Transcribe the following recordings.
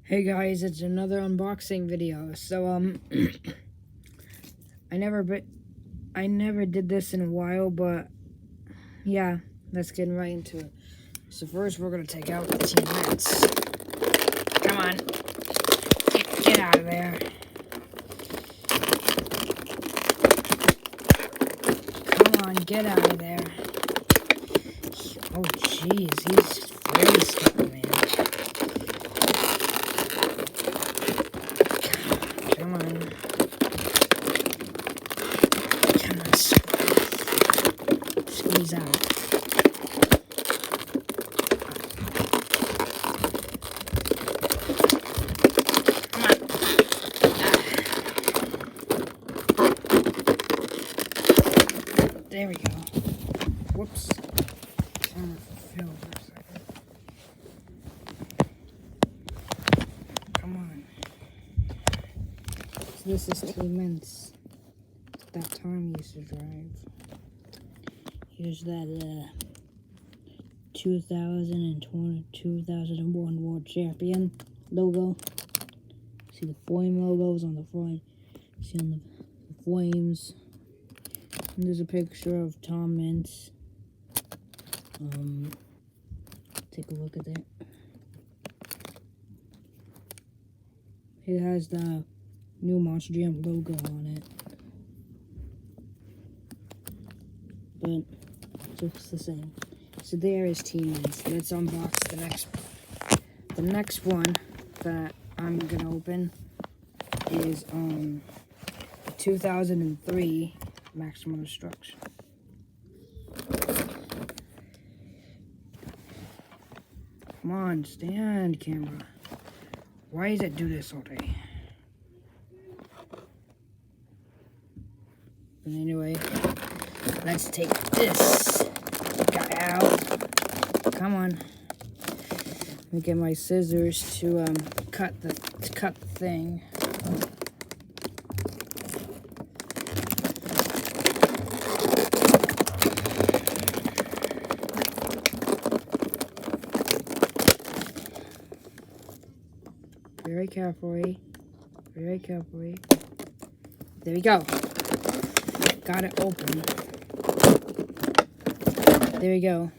Hey guys, it's another unboxing video. So I never did this in a while, but yeah, let's get right into it. So first we're gonna take out the Team Mints. Come on. Get out of there. Come on, get out of there. Oh jeez, he's really stuck, man. Come on. Come on, squeeze out. There we go. Whoops. Trying to fill for a second. Come on. So this is Team Mints. That Tom used to drive. Here's that 2001 World Champion logo. See the flame logos on the front. See on the flames. And there's a picture of Tom Mintz. Take a look at that. It has the new Monster Jam logo on it. But it's the same. So there is Team Mints. Let's unbox the next one that I'm gonna open is 2003 Maximum Destruction. Come on, stand, camera. Why does it do this all day? But anyway, let's take this guy out. Come on. Let me get my scissors to cut the thing. Very carefully. Very carefully. There we go. Got it open. There we go.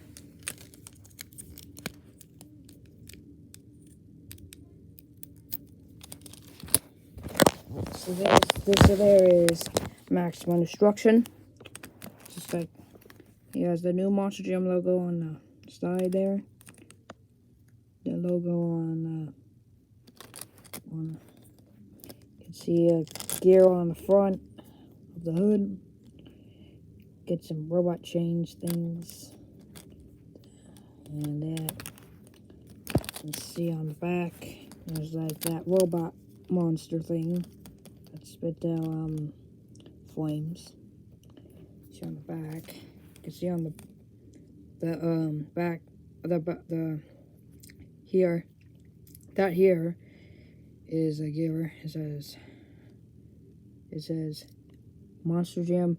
So there is Maximum Destruction. Just like he has the new Monster Jam logo on the side there. The logo on you can see a gear on the front of the hood. Get some robot change things. And that you can see on the back there's like that robot monster thing that spit out flames. See on the back. You can see on the back the here. That here is a gear. It says Monster Jam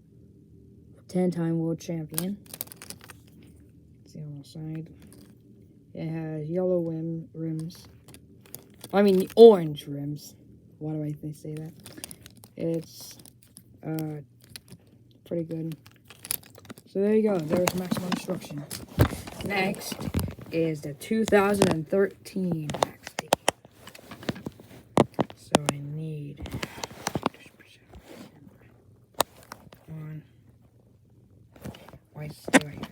10-time world champion. See on the side. It has yellow rims. I mean orange rims. Why do I say that? It's pretty good. So there you go. There's Maximum Destruction. Next is the 2013 Max D. So I need on. Why is it doing it?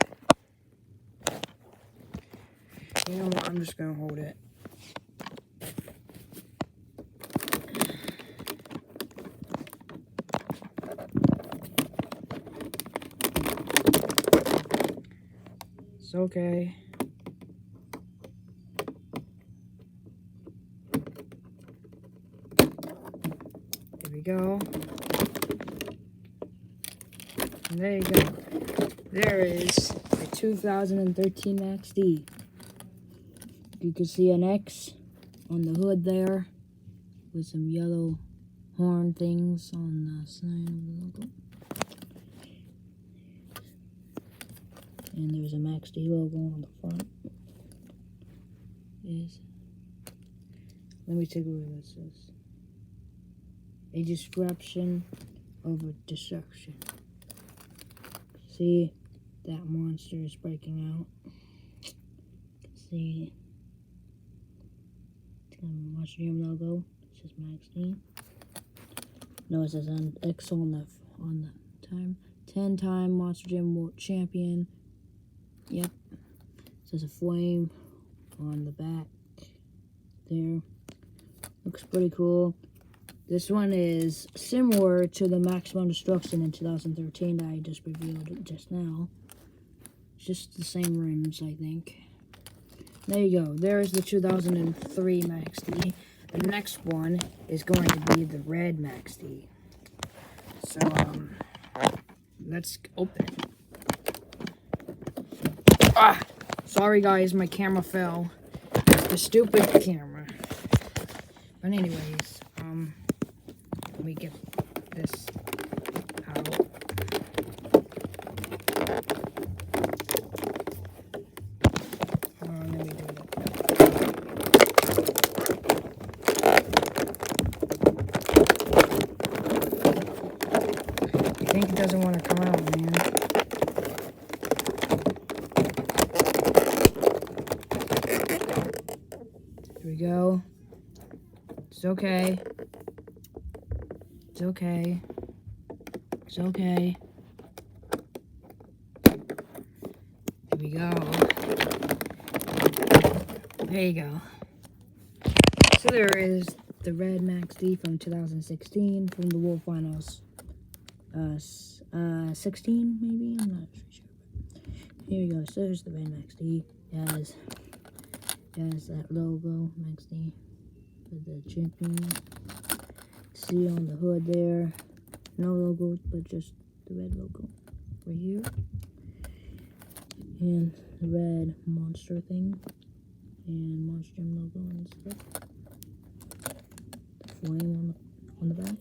You know what? I'm just gonna hold it. It's okay. There we go. And there you go. There is a 2013 Max D. You can see an X on the hood there with some yellow horn things on the side of the logo. And there's a Max D logo on the front. Is Let me take a look at this. A description of a destruction. See, that monster is breaking out. See, it's got a Monster Jam logo. It says Max D. No, it says X on the time. 10-time Monster Jam World Champion. Yep. It says a flame on the back there. Looks pretty cool. This one is similar to the Maximum Destruction in 2013 that I just revealed just now. It's just the same rims, I think. There you go. There's the 2003 Max D. The next one is going to be the red Max D. So, let's open it. Ah! Sorry guys, my camera fell. The stupid camera. But anyways, let me get this out. Let me do it. I think it doesn't want to come out, man. Here we go. It's okay. It's okay. It's okay. Here we go. There you go. So there is the red Max D from 2016 from the World Finals. 16 maybe? I'm not sure. Here we go. So there's the red Max D. It has that logo, Max D, for the champion. See on the hood there, no logo, but just the red logo right here. And the red monster thing. And Monster Jam logo and stuff. The flame on the back.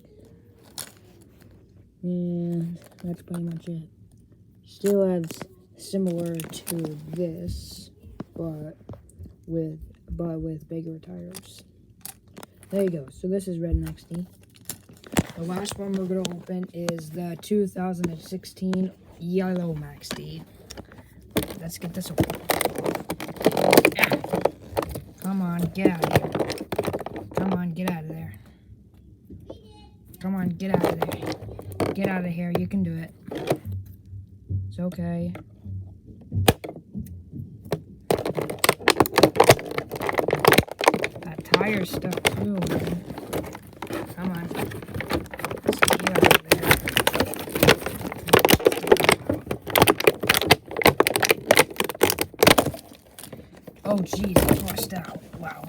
And that's pretty much it. Still has similar to this, but with bigger tires. There you go. So this is red Max D. The last one we're going to open is the 2016 yellow Max D. Let's get this open. Ah. Come on, get out of here. Come on, get out of there. Come on, get out of there. Get out of here. You can do it. It's okay. That tire stuff too, man. Come on. Let's get out of there. Oh, geez, I crossed out. Wow.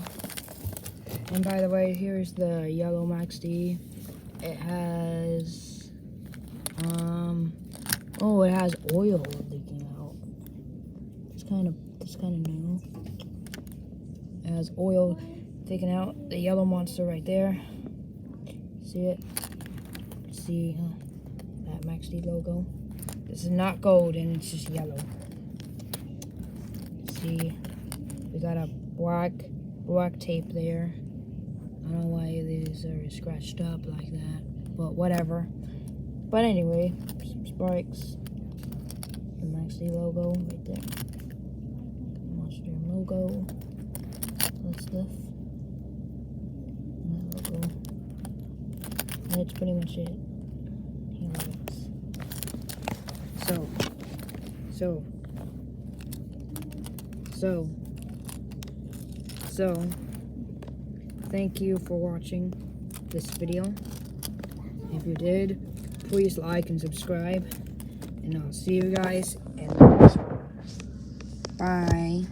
And by the way, here's the yellow Max D. It has, oh, it has oil leaking out. It's kind of new. It has oil taken out. The yellow monster right there. See it? See that Max D logo? This is not gold, and it's just yellow. See, we got a black tape there. I don't know why these are scratched up like that, but whatever. But anyway, some spikes. The Max D logo right there. Monster Jam logo. That's this. And that logo. And that's pretty much it. Here it is. So, thank you for watching this video. If you did, please like and subscribe. And I'll see you guys in the next one. Bye.